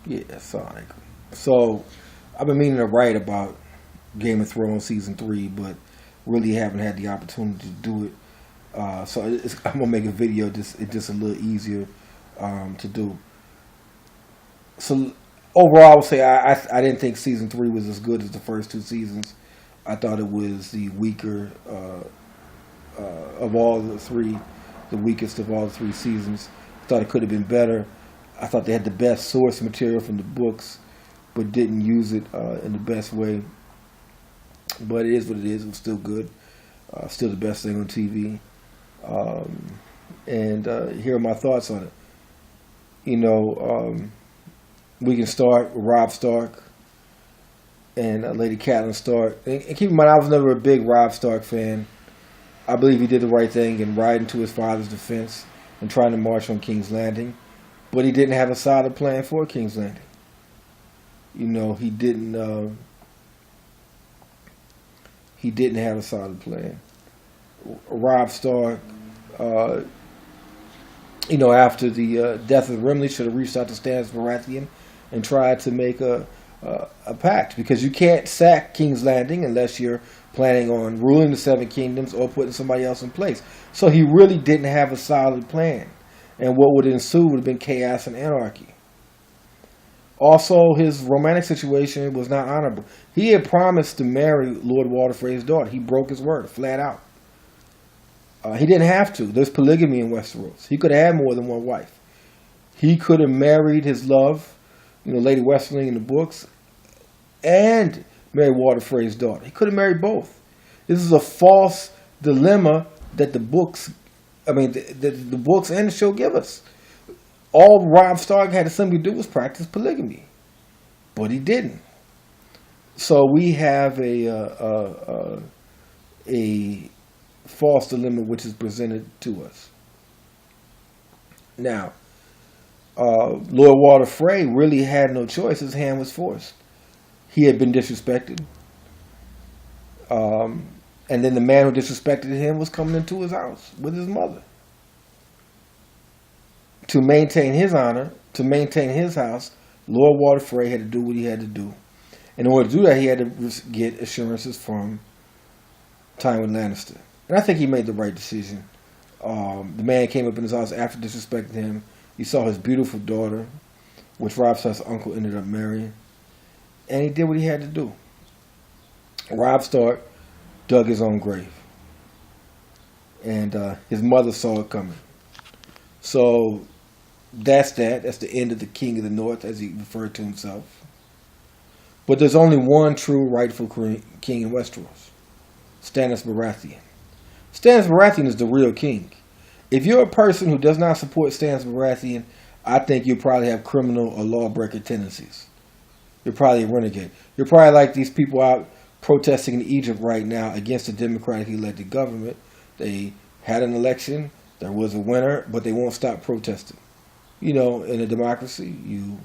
Yeah, Sonic. So I've been meaning to write about Game of Thrones season 3, but really haven't had the opportunity to do it. I'm gonna make a video just a little easier to do. So overall, I would say I didn't think season 3 was as good as the first two seasons. I thought it was the weaker of all the three, the weakest of all the three seasons. I thought it could have been better. I thought they had the best source material from the books, but didn't use it in the best way. But it is what it is. It was still good. Still the best thing on TV. And here are my thoughts on it. We can start with Robb Stark and Lady Catelyn Stark. And keep in mind, I was never a big Robb Stark fan. I believe he did the right thing in riding to his father's defense and trying to march on King's Landing. But he didn't have a solid plan for King's Landing. He didn't have a solid plan. Robb Stark, after the death of Renly, should have reached out to Stannis Baratheon and tried to make a pact, because you can't sack King's Landing unless you're planning on ruling the Seven Kingdoms or putting somebody else in place. So he really didn't have a solid plan, and what would ensue would have been chaos and anarchy. Also, his romantic situation was not honorable. He had promised to marry Lord Walder Frey's daughter. He broke his word flat out. He didn't have to. There's polygamy in Westeros. He could have had more than one wife. He could have married his love, Lady Westerling in the books, and married Walder Frey's daughter. He could have married both. This is a false dilemma that the books and the show give us. All Robb Stark had to simply do was practice polygamy, but he didn't. So we have a false dilemma which is presented to us. Now, Lord Walder Frey really had no choice. His hand was forced. He had been disrespected. And then the man who disrespected him was coming into his house with his mother. To maintain his honor, to maintain his house, Lord Walder Frey had to do what he had to do. In order to do that, he had to get assurances from Tyrion Lannister. And I think he made the right decision. The man came up in his house after disrespecting him. He saw his beautiful daughter, which Robb Stark's uncle ended up marrying. And he did what he had to do. Robb Stark dug his own grave. And his mother saw it coming. So that's that. That's the end of the King of the North, as he referred to himself. But there's only one true rightful king in Westeros. Stannis Baratheon. Stannis Baratheon is the real king. If you're a person who does not support Stannis Baratheon, I think you probably have criminal or lawbreaker tendencies. You're probably a renegade. You're probably like these people out protesting in Egypt right now against the democratically elected government. They had an election, there was a winner, but they won't stop protesting. In a democracy, you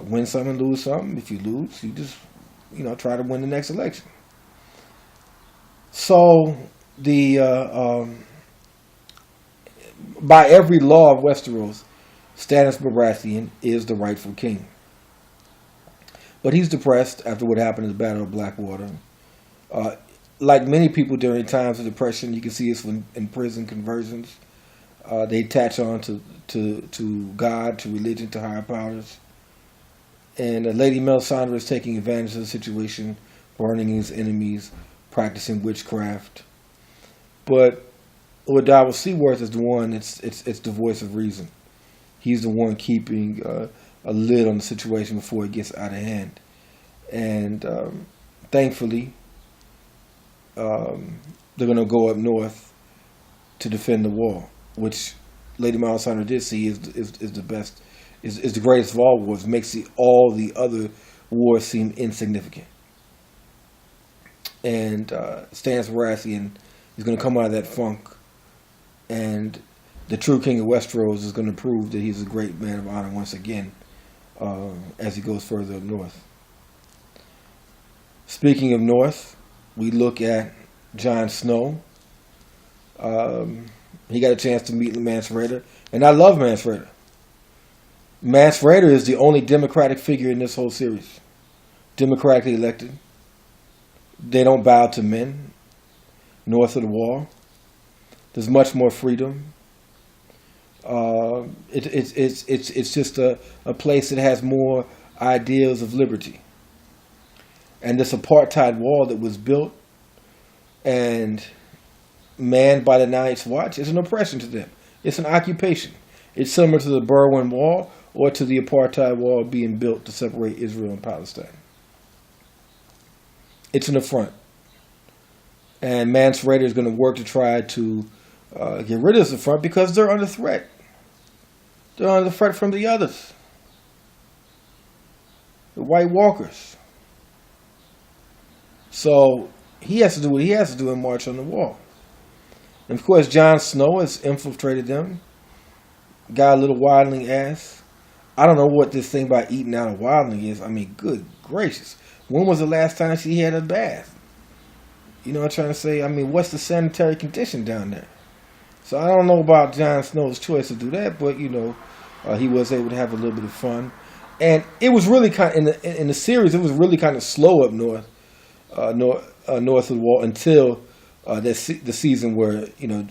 win some and lose some. If you lose, you just, try to win the next election. So, by every law of Westeros, Stannis Baratheon is the rightful king. But he's depressed after what happened in the Battle of Blackwater. Like many people during times of depression, you can see this in prison conversions. They attach on to God, to religion, to higher powers. And Lady Melisandre is taking advantage of the situation, burning his enemies, practicing witchcraft. But Lord Davos Seaworth is the one, it's the voice of reason. He's the one keeping a lid on the situation before it gets out of hand. And thankfully, they're going to go up north to defend the wall, which Lady Melisandre did see is the best, is the greatest of all wars. Makes all the other wars seem insignificant. And Stannis Baratheon is going to come out of that funk, and the true king of Westeros is going to prove that he's a great man of honor once again as he goes further up north. Speaking of north, we look at Jon Snow. He got a chance to meet Mance Rayder, and I love Mance Rayder. Mance Rayder is the only Democratic figure in this whole series. Democratically elected. They don't bow to men north of the wall. There's much more freedom. It's just a place that has more ideals of liberty. And this apartheid wall that was built and manned by the Night's Watch is an oppression to them. It's an occupation. It's similar to the Berlin Wall or to the apartheid wall being built to separate Israel and Palestine. It's an affront. And Mance Rayder is going to work to try to get rid of this affront because they're under threat. They're under threat from the others. The White Walkers. So he has to do what he has to do and march on the wall. And of course, Jon Snow has infiltrated them. Got a little wildling ass. I don't know what this thing about eating out a wildling is. I mean, good gracious. When was the last time she had a bath? You know what I'm trying to say? I mean, what's the sanitary condition down there? So I don't know about Jon Snow's choice to do that, but you know, he was able to have a little bit of fun. And it was really kind of, in the series, it was really kind of slow up north of the wall until the season where, you know,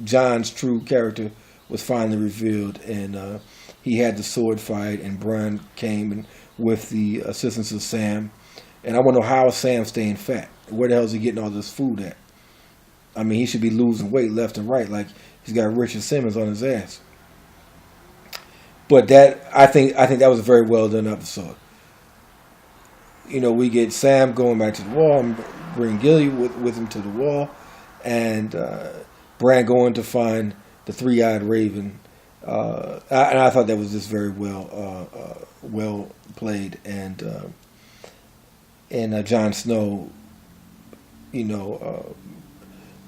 Jon's true character was finally revealed, and he had the sword fight, and Bran came and with the assistance of Sam. And I want to know how is Sam staying fat? Where the hell is he getting all this food at? I mean, he should be losing weight left and right, like he's got Richard Simmons on his ass. But that I think that was a very well done episode. You know, we get Sam going back to the wall and bring Gilly with him to the wall, and Bran going to find the three-eyed raven. And I thought that was just very well played, and Jon Snow, you know,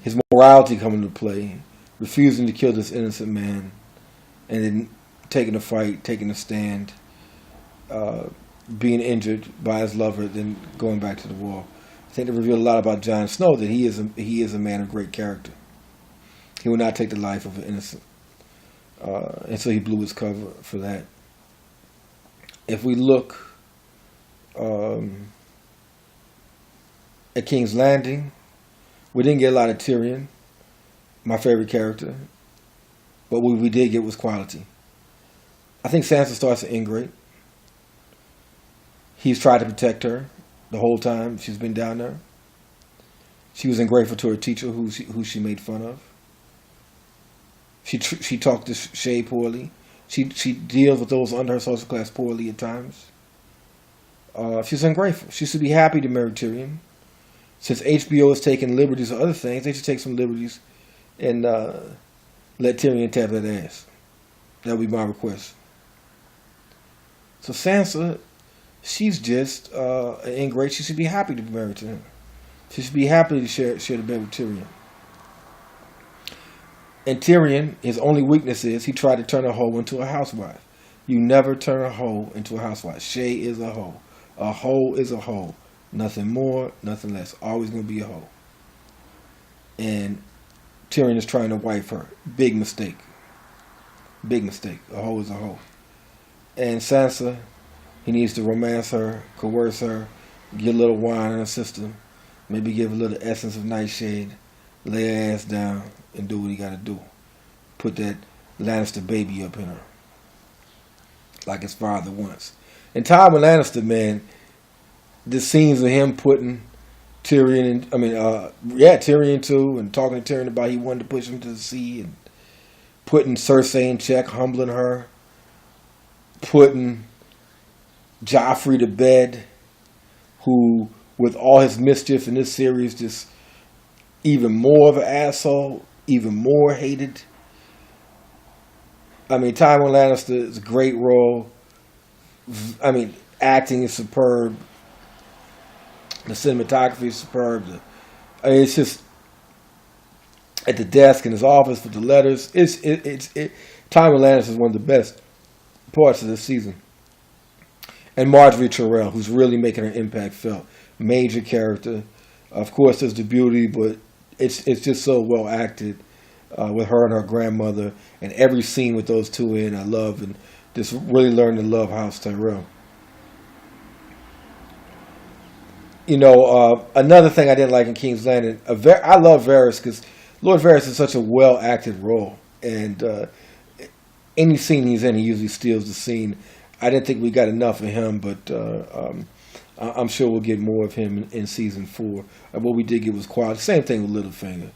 his morality coming to play, refusing to kill this innocent man, and then taking a fight, taking a stand, being injured by his lover, then going back to the wall. I think they revealed a lot about Jon Snow, that he is a man of great character. He will not take the life of an innocent. And so he blew his cover for that. If we look at King's Landing, we didn't get a lot of Tyrion, my favorite character, but what we did get was quality. I think Sansa starts to ingrate. He's tried to protect her the whole time she's been down there. She was ungrateful to her teacher, who she made fun of. She talked to Shay poorly. She deals with those under her social class poorly at times. She's ungrateful. She should be happy to marry Tyrion. Since HBO has taken liberties or other things, they should take some liberties and let Tyrion tap that ass. That would be my request. So Sansa, she's just an ingrate. She should be happy to be married to him. She should be happy to share the bed with Tyrion. And Tyrion, his only weakness is he tried to turn a hoe into a housewife. You never turn a hoe into a housewife. Shay is a hoe. A hoe is a hoe. Nothing more, nothing less. Always going to be a hoe. And Tyrion is trying to wife her. Big mistake. Big mistake. A hoe is a hoe. And Sansa, he needs to romance her, coerce her, get a little wine in her system, maybe give a little essence of nightshade, lay her ass down, and do what he got to do. Put that Lannister baby up in her, like his father once. And Tywin Lannister, man, the scenes of him putting Tyrion too, and talking to Tyrion about he wanted to push him to the sea, and putting Cersei in check, humbling her, putting Joffrey to bed, who, with all his mischief in this series, just even more of an asshole, even more hated. I mean, Tywin Lannister is a great role. I mean, acting is superb. The cinematography is superb. It's just at the desk in his office with the letters. Tywin Lannister is one of the best parts of this season. And Marjorie Tyrell, who's really making her impact felt. Major character. Of course, there's the beauty, but it's just so well acted with her and her grandmother, and every scene with those two in, I love. And just really learned to love House Tyrell. Another thing I didn't like in King's Landing, I love Varys because Lord Varys is such a well-acted role. And any scene he's in, he usually steals the scene. I didn't think we got enough of him, but I'm sure we'll get more of him in season 4. What we did get was quality. Same thing with Littlefinger.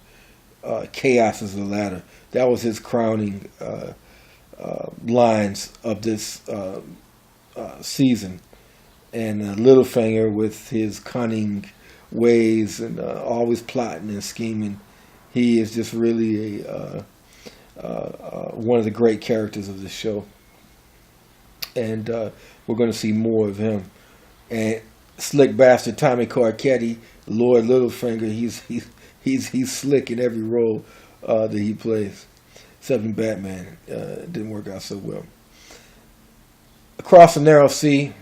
Chaos is the ladder. That was his crowning lines of this season. And Littlefinger, with his cunning ways and always plotting and scheming, he is just really one of the great characters of this show. And we're going to see more of him. And slick bastard Tommy Carcetti, Lord Littlefinger, he's slick in every role that he plays. Except in Batman, it didn't work out so well. Across the Narrow Sea,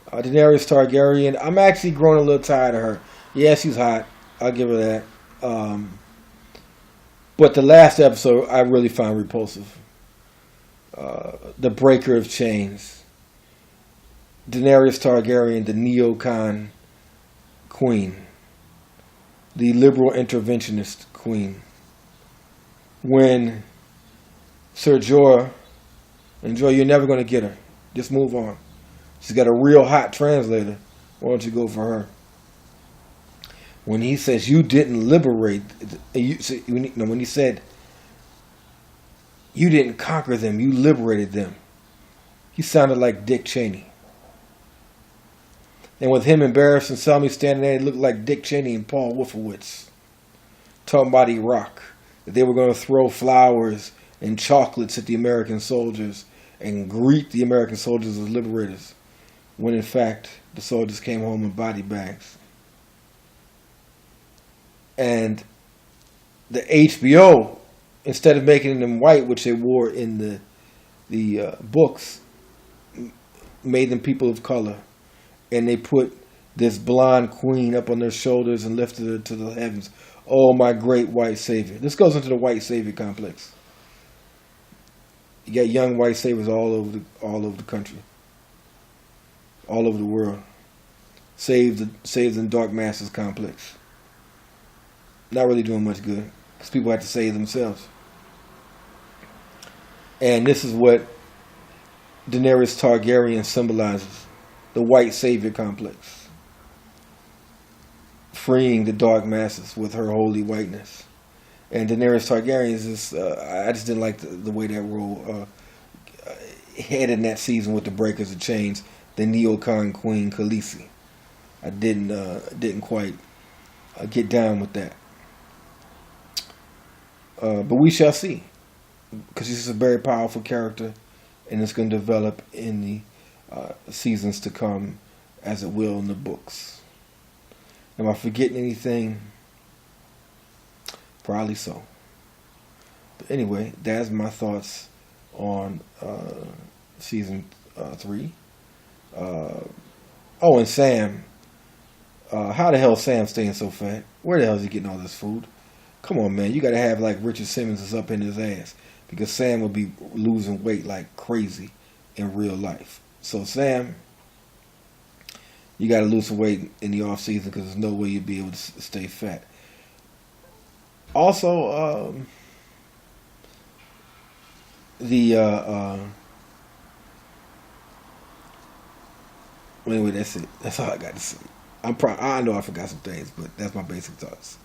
Daenerys Targaryen. I'm actually growing a little tired of her. Yeah, she's hot. I'll give her that. But the last episode I really found repulsive. The Breaker of Chains. Daenerys Targaryen, the neocon queen. The liberal interventionist queen. When Sir Jorah, and Jorah, you're never going to get her. Just move on. She's got a real hot translator. Why don't you go for her? When he says you didn't liberate, when he said you didn't conquer them, you liberated them, he sounded like Dick Cheney. And with him and Barris and Selmy standing there, it looked like Dick Cheney and Paul Wolfowitz talking about Iraq. That they were going to throw flowers and chocolates at the American soldiers and greet the American soldiers as liberators, when in fact the soldiers came home in body bags. And the HBO, instead of making them white, which they wore in the books, made them people of color. And they put this blonde queen up on their shoulders and lifted her to the heavens. Oh, my great white savior. This goes into the white savior complex. You got young white saviors all over the country, all over the world. Saved in Dark Masters complex. Not really doing much good because people have to save themselves. And this is what Daenerys Targaryen symbolizes: the white savior complex, freeing the Dark Masses with her holy whiteness. And Daenerys Targaryen is just, I just didn't like the way that role headed in that season with the Breakers of Chains, the neocon queen Khaleesi. I didn't quite get down with that. But we shall see, because she's a very powerful character, and it's going to develop in the seasons to come, as it will in the books. Am I forgetting anything? Probably so. But anyway, that's my thoughts on season 3. And Sam. How the hell is Sam staying so fat? Where the hell is he getting all this food? Come on, man. You got to have like Richard Simmons is up in his ass, because Sam will be losing weight like crazy in real life. So Sam, you got to lose some weight in the off season, because there's no way you'll be able to stay fat. Also, anyway, that's it. That's all I got to say. I know I forgot some things, but that's my basic thoughts.